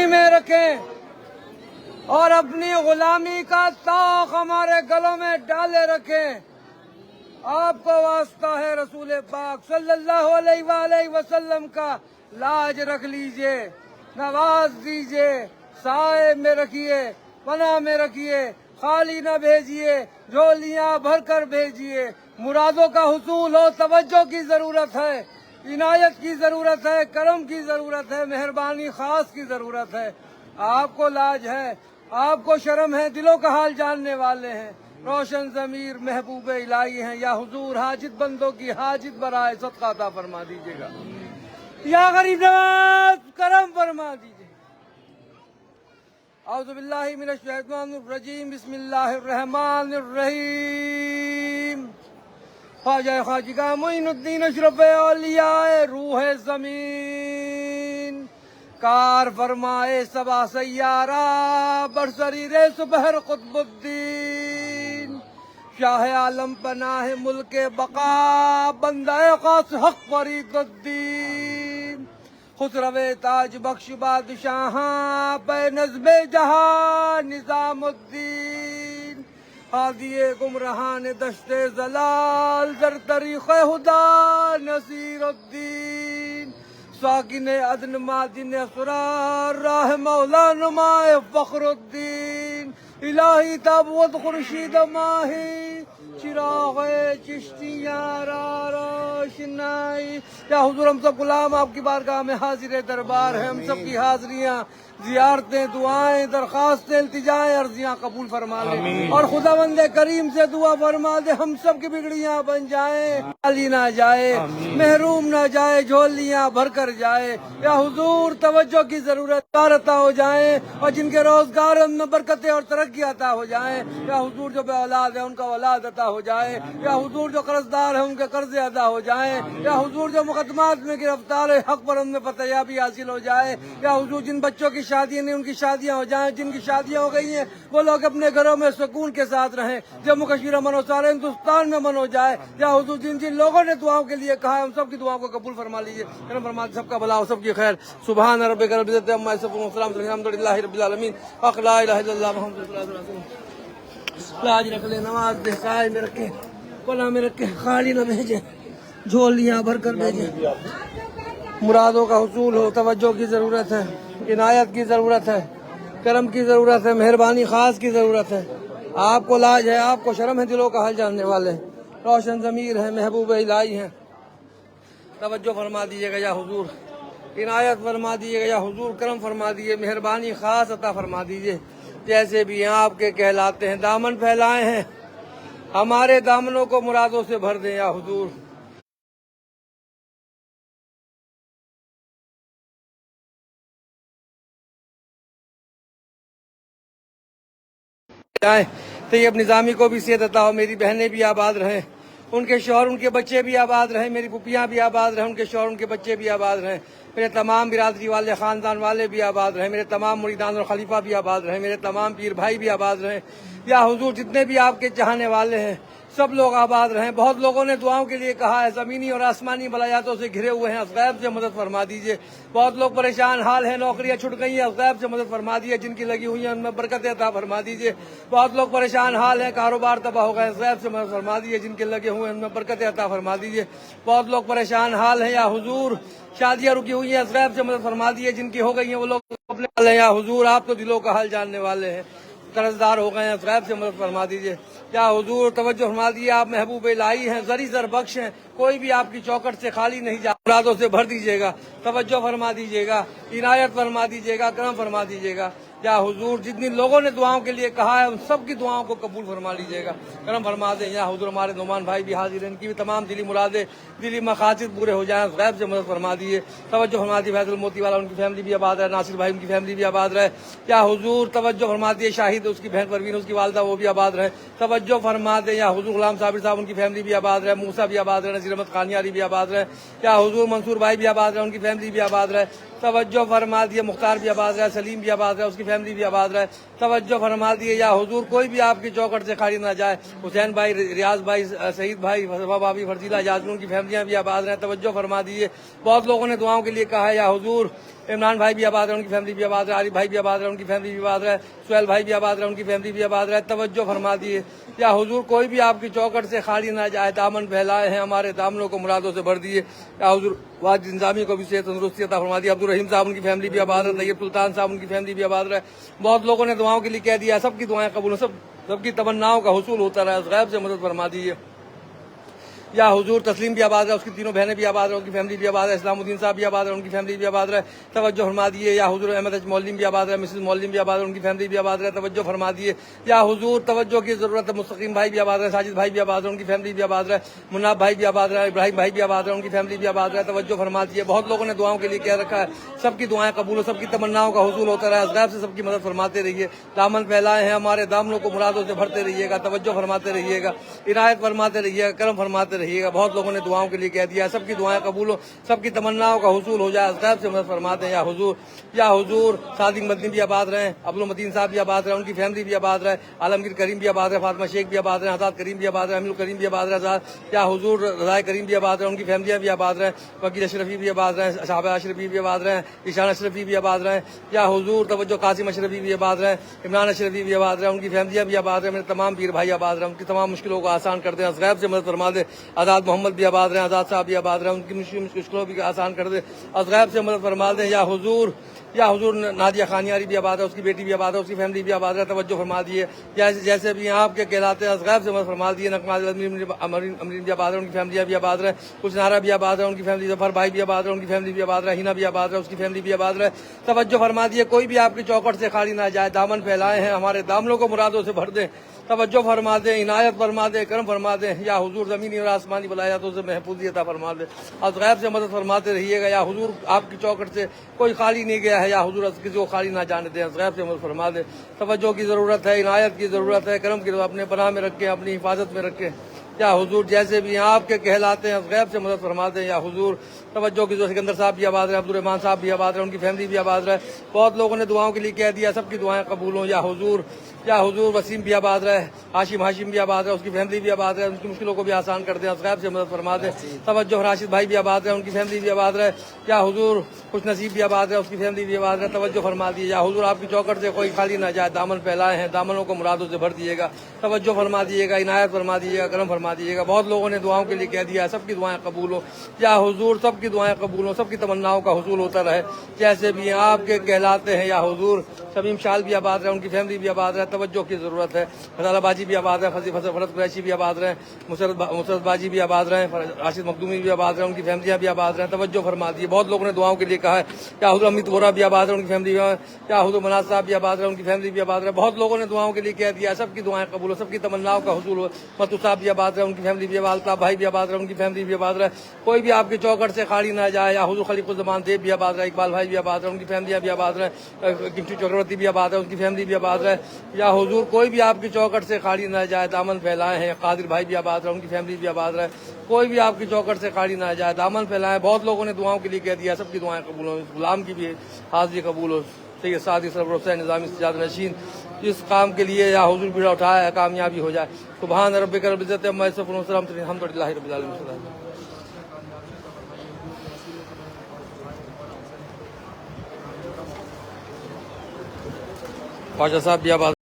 میں رکھیں اور اپنی غلامی کا طاق ہمارے گلوں میں ڈالے رکھیں۔ آپ کو واسطہ ہے رسول پاک صلی اللہ علیہ وآلہ وسلم کا، لاج رکھ لیجئے، نواز دیجئے، سائے میں رکھیے، پناہ میں رکھیے، خالی نہ بھیجیے، جھولیاں بھر کر بھیجیے۔ مرادوں کا حصول ہو، توجہ کی ضرورت ہے، عنایت کی ضرورت ہے، کرم کی ضرورت ہے، مہربانی خاص کی ضرورت ہے۔ آپ کو لاج ہے، آپ کو شرم ہے، دلوں کا حال جاننے والے ہیں، روشن ضمیر محبوب الہی ہیں۔ یا حضور حاجت بندوں کی حاجت برائے صدقہ عطا فرما دیجیے گا، یا غریب نواز کرم فرما دیجیے۔ اعوذ باللہ من الشیطان الرجیم، بسم اللہ الرحمن الرحیم۔ خواجہ خواجگاہ معین الدین اشرف اولیاء روح زمین، کار فرمائے سبا سیارہ برسریر سبحر قطب الدین، شاہ عالم پناہ ملک بقا بندہ خاص حق فرید الدین، خسرو تاج بخش بادشاہاں پہ نظم جہاں نظام الدین، ہادی گمراہان دشت زلال در طریق خدا نصیر الدین، ساکن عدن مادن اسرار راہ مولا نمائے فخر الدین، الہی تابوت خورشید ماہی چراغ چشتیاں را روشنائی۔ یا حضور ہم سب غلام آپ کی بارگاہ میں حاضر دربار ہیں، ہم سب کی حاضریاں، زیارتیں، دعائیں، درخواستیں، التجائیں، عرضیاں قبول فرما لے، اور خداوند کریم سے دعا فرما دے ہم سب کی بگڑیاں بن جائیں، خالی نہ جائے، محروم نہ جائے، جھولیاں بھر کر جائے۔ یا حضور توجہ کی ضرورت عطا ہو جائیں، اور جن کے روزگار میں برکتیں اور ترقی عطا ہو جائیں۔ یا حضور جو بے اولاد ہے ان کا اولاد عطا ہو جائے، یا حضور جو قرض دار ہے ان کے قرض ادا ہو جائیں، یا حضور جو مقدمات میں گرفتار ہے حق پر ان میں فتحیابی حاصل ہو جائے۔ یا حضور جن بچوں کی شادیاں نہیں ان کی شادیاں ہو جائیں، جن کی شادیاں ہو گئی ہیں وہ لوگ اپنے گھروں میں سکون کے ساتھ رہیں، جموں کشمیر امن و سارے ہندوستان میں امن ہو جائے۔ یا حضور جن جن لوگوں نے دعاؤں کے لیے کہا ہے ان سب کی دعاؤں کو قبول فرما لیجیے، کرم فرما سب کا بھلا ہو، سب کی خیر۔ سبحان ربک رب العزت عما یصفون وسلام الحمدللہ رب العالمین، لا الہ الا اللہ محمد رسول اللہ صلی اللہ علیہ وسلم۔ لاج رکھ لے، نواز دے، سائے میں رکھے، پناہ میں رکھے، خالی نہ بھیجے، جھولیاں بھر کر بھیجے۔ مرادوں کا حصول ہو، توجہ کی ضرورت ہے، عنایت کی ضرورت ہے، کرم کی ضرورت ہے، مہربانی خاص کی ضرورت ہے۔ آپ کو لاج ہے، آپ کو شرم ہے، دلوں کا حال جاننے والے، روشن ضمیر ہیں، محبوب الہی ہیں۔ توجہ فرما دیجیے گا یا حضور، عنایت فرما دیجیے گا یا حضور، کرم فرما دیجیے، مہربانی خاص عطا فرما دیجیے۔ جیسے بھی ہیں آپ کے کہلاتے ہیں، دامن پھیلائے ہیں، ہمارے دامنوں کو مرادوں سے بھر دیں یا حضور۔ طیب نظامی کو بھی صحت عطا ہو، میری بہنیں بھی آباد رہیں، ان کے شوہر ان کے بچے بھی آباد رہیں، میری پھوپھیاں بھی آباد رہیں، ان کے شوہر ان کے بچے بھی آباد رہیں، میرے تمام برادری والے خاندان والے بھی آباد رہیں، میرے تمام مریدان اور خلیفہ بھی آباد رہیں، میرے تمام پیر بھائی بھی آباد رہیں۔ یا حضور جتنے بھی آپ کے چاہنے والے ہیں سب لوگ آباد رہیں۔ بہت لوگوں نے دعاؤں کے لیے کہا ہے، زمینی اور آسمانی بلایاتوں سے گھرے ہوئے ہیں، غیب سے مدد فرما دیجیے۔ بہت لوگ پریشان حال ہیں، نوکریاں چھٹ گئی ہیں، غیب سے مدد فرما دیجیے، جن کی لگی ہوئی ہیں ان میں برکت عطا فرما دیجیے۔ بہت لوگ پریشان حال ہیں، کاروبار تباہ ہو گئے، غیب سے مدد فرما دیجیے، جن کے لگے ہوئے ہیں ان میں برکت عطا فرما دیجیے۔ بہت لوگ پریشان حال ہیں، یا حضور شادیاں رکی ہوئی ہیں، غیب سے مدد فرما دیجیے، جن کی ہو گئی ہیں وہ لوگ اپنے حال ہیں، یا حضور آپ تو دلوں کا حال جاننے والے ہیں، قرض دار ہو گئے ہیں، غیب سے مدد فرما دیجیے۔ یا حضور توجہ فرما دیجیے، آپ محبوب الہی ہیں، زری زر بخش ہیں، کوئی بھی آپ کی چوکٹ سے خالی نہیں جا، مرادوں سے بھر دیجیے گا، توجہ فرما دیجیے گا، عنایت فرما دیجیے گا، کرم فرما دیجیے گا۔ یا حضور جتنی لوگوں نے دعاؤں کے لیے کہا ہے ان سب کی دعاؤں کو قبول فرما لیجیے گا، کرم فرما دیں۔ یا حضور ہمارے نعمان بھائی بھی حاضر ہیں، ان کی بھی تمام دلی مرادیں، دلی مقاصد پورے ہو جائیں، غیب سے مدد فرما دیجیے۔ توجہ فرما دی فیض الموتی والا، ان کی فیملی بھی آباد رہے، ناصر بھائی ان کی فیملی بھی آباد رہے۔ یا حضور توجہ فرما دیے، شاہد اس کی بہن پروین اس کی والدہ وہ بھی آباد رہے، توجہ فرما دیں۔ یا حضور غلام صابر صاحب ان کی فیملی بھی آباد رہے، موسیٰ بھی آباد رہے، نذیر احمد قانیاری بھی آباد رہے۔ یا حضور منصور بھائی بھی آباد رہے، ان کی فیملی بھی آباد رہے، توجہ فرما دیے۔ مختار بھی آباد رہے، سلیم بھی آباد رہے، اس کی فیملی بھی آباد رہے، توجہ فرما دیے۔ یا حضور کوئی بھی آپ کی چوکٹ سے خالی نہ جائے، حسین بھائی، ریاض بھائی، سعید بھائی، فضفہ بھابھی، فرزیلہ جاسمین ان کی فیملیاں بھی آباد رہیں، توجہ فرما دیجیے۔ بہت لوگوں نے دعاؤں کے لیے کہا ہے، یا حضور عمران بھائی بھی آباد رہے، ان کی فیملی بھی آباد رہے، عارف بھائی بھی آباد رہے، ان کی فیملی بھی آباد رہے، سہیل بھائی بھی آباد رہے، ان کی فیملی بھی آباد رہے. توجہ فرما دیے. یا حضور کوئی بھی آپ کی چوکٹ سے خالی نہ جائے، دامن پھیلائے ہیں ہمارے دامنوں کو مرادوں سے بھر دیے. یا حضور واجد انتظامی کو بھی صحت تندرستی عطا فرما دی. عبدالرحیم صاحب ان کی فیملی بھی آباد ہے، طیب سلطان صاحب ان کی فیملی بھی آباد رہے. بہت لوگوں نے دعاؤں کے لیے کہہ دیا، سب کی دعائیں قبول ہوں، سب کی تمناؤں کا حصول ہوتا رہا. غیب سے مدد فرما دیجیے. یا حضور تسلیم بھی آباد ہے، اس کی تینوں بہنیں بھی آباد ہیں، ان کی فیملی بھی آباد ہے. اسلام الدین صاحب بھی آباد ہے، ان کی فیملی بھی آباد ہے. توجہ فرما دیے. یا حضور احمد اچ مولوی بھی آباد ہے، مسز مولوی بھی آباد ہے، ان کی فیملی بھی آباد ہے. توجہ فرما دیے. یا حضور توجہ کی ضرورت ہے. مستقیم بھائی بھی آباد ہے، ساجد بھائی بھی آباد ہے، ان کی فیملی بھی آباد ہے. مناب بھائی بھی آباد ہے، ابراہیم بھائی بھی آباد ہے، ان کی فیملی بھی آباد ہے. توجہ فرما دیے. بہت لوگوں نے دعاؤں کے لیے کہہ رکھا ہے، سب کی دعائیں قبول ہو، سب کی تمناؤں کا حصول ہوتا رہے. غیب سے سب کی مدد فرماتے رہیے. دامن پھیلائے ہیں ہمارے دامنوں کو مرادوں سے بھرتے رہیے گا. توجہ فرماتے رہیے گا، عنایت فرماتے رہیے گا، کرم فرماتے رہیے گا. بہت لوگوں نے دعاؤں کے لیے کہہ دیا، سب کی دعائیں قبول ہو، سب کی تمناؤں کا حصول ہو جائے. غیب سے مدد فرماتے ہیں. یا حضور صادق مدنی بھی آباد رہے، عبدالمتین صاحب بھی آباد رہے، ان کی فیملی بھی آباد رہے. عالمگیر کریم بھی آباد رہے، فاطمہ شیخ بھی آباد رہے، حضرت کریم بھی آباد رہے، امیر کریم بھی آباد رہے. یا حضور رضائے کریم بھی آباد رہے، ان کی فیملیاں بھی آباد رہے. وکیل اشرفی بھی آباد رہے، صحابہ اشرفی بھی آباد رہے، ایشان اشرفی بھی آباد رہے. یا حضور توجہ قاسم اشرفی بھی آباد رہے، عمران اشرفی بھی آباد رہے، ان کی فیملیاں بھی آباد رہے. میرے تمام پیر بھائی آباد رہے، ان کی تمام مشکلوں کو آسان کر دیں. غیب سے مدد فرما دے. آزاد محمد بھی آباد رہے، آزاد صاحب بھی آباد رہے، ان کی مشکلوں بھی آسان کر دے. غیب سے مدد فرما دیں. یا حضور نادیہ خانیاری بھی آباد ہے، اس کی بیٹی بھی آباد ہے، اس کی فیملی بھی آباد ہے. توجہ فرما دیے. جیسے بھی آپ کے کہلاتے ہیں، غیب سے مدد فرما دیے. امرین بھی آباد ہے، ان کی فیملیاں بھی آباد ہے. کچھ نارا بھی آباد ہے، ان کی فیملی. ظفر بھائی بھی آباد ہے، ان کی فیملی بھی آباد ہے. ہینا بھی آباد ہے، اس کی فیملی بھی آباد ہے. توجہ فرما دیے. کوئی بھی آپ کی چوکٹ سے خالی نہ جائے. دامن پھیلائے ہیں ہمارے دامنوں کو مرادوں سے بھر دیں. توجہ فرما دیں، عنایت فرما دیں، کرم فرما دیں. یا حضور زمینی اور آسمانی ولایاتوں سے محفوظی عطا فرما دیں. اور غیب سے مدد فرماتے رہیے گا. یا حضور آپ کی چوکٹ سے کوئی خالی نہیں گیا ہے. یا حضور کسی کو خالی نہ جانے دیں. غیب سے مدد فرما دیں. توجہ کی ضرورت ہے، عنایت کی ضرورت ہے، کرم کی اپنے پناہ میں رکھیں، اپنی حفاظت میں رکھیں. یا حضور جیسے بھی آپ کے کہلاتے ہیں، غیب سے مدد فرما دیں. یا حضور توجہ کی ضرورت. سکندر صاحب بھی آباد رہے، عبدالرحمان صاحب بھی آباد رہے، ان کی فیملی بھی آباد رہے. بہت لوگوں نے دعاؤں کے لیے کہہ دیا، سب کی دعائیں قبول ہوں. یا حضور وسیم بھی آباد رہے، ہاشم بھی آباد رہے، اس کی فیملی بھی آباد رہے، ان کی مشکلوں کو بھی آسان کر دیں. غیب سے مدد فرما دیں. توجہ راشد بھائی بھی آباد رہے، ان کی فیملی بھی آباد رہے. یا حضور خوش نصیب بھی آباد رہے، اس کی فیملی بھی آباد رہے. توجہ فرما دیے. یا حضور آپ کی چوکٹ سے کوئی خالی نہ جائے. دامن پھیلائے ہیں، دامنوں کو مرادوں سے بھر دیے گا. توجہ فرما دیے گا، عنایت فرما دیجیے گا، کرم فرما دیجیے گا. بہت لوگوں نے دعاؤں کے لیے کہہ دیا، سب کی دعائیں قبول ہوں. یا حضور سب کی دعائیں قبول ہوں، سب کی تمناؤں کا حصول ہوتا رہے. جیسے بھی آپ کے کہلاتے ہیں. یا حضور شمیم شال بھی آباد رہے، ان کی فیملی بھی آباد رہے. توجہ کی ضرورت ہے. فضالہ باجی بھی آباد ہے، فرد قریشی بھی آباد رہے، مسرت باجی بھی آباد رہے، راشد مخدومی بھی آباد رہے، ان کی فیملیاں بھی آباد رہے. توجہ فرما دیے. بہت لوگوں نے دعاؤں کے لیے کہا ہے. یا حضور امیت وورا بھی آباد ہے، ان کی فیملی. یا حضور مناز صاحب بھی آباد رہے، ان کی فیملی بھی آباد رہے. بہت لوگوں نے دعاؤں کے لیے کہہ دیا، سب کی دعائیں قبول ہو، سب کی تمناؤں کا حصول ہو. متو صاحب بھی آباد رہے، ان کی فیملی بھی آباد. الطاف بھائی بھی آباد رہے، ان کی فیملی بھی آباد رہے. کوئی بھی آپ کی چوکٹ سے خالی نہ جائے. یا حضور خلیق الزمان دیب بھی آباد رہے، اقبال بھائی بھی آباد رہے، ان کی فیملیاں بھی آباد رہے. کنٹو چکرورتی بھی آباد ہے، ان کی فیملی بھی آباد رہے. یا حضور کوئی بھی آپ کی چوکٹ سے خالی نہ جائے. دامن پھیلائے ہیں. قادر بھائی بھی آباد رہے، ان کی فیملی بھی آباد رہے. کوئی بھی آپ کی چوکٹ سے خالی نہ جائے. دامن پھیلائے. بہت لوگوں نے دعاؤں کے لیے کہہ دیا، سب کی دعائیں قبول ہو. غلام کی بھی حاضری قبول ہو. سید سعدی سرور حسین نظامی سجاد نشین اس کام کے لیے یا حضور بیڑا اٹھایا ہے، کامیابی ہو جائے. سبحان ربک رب العزت عما یصفون وسلام الحمدللہ رب العالمین. خواجہ صاحب بھی آباد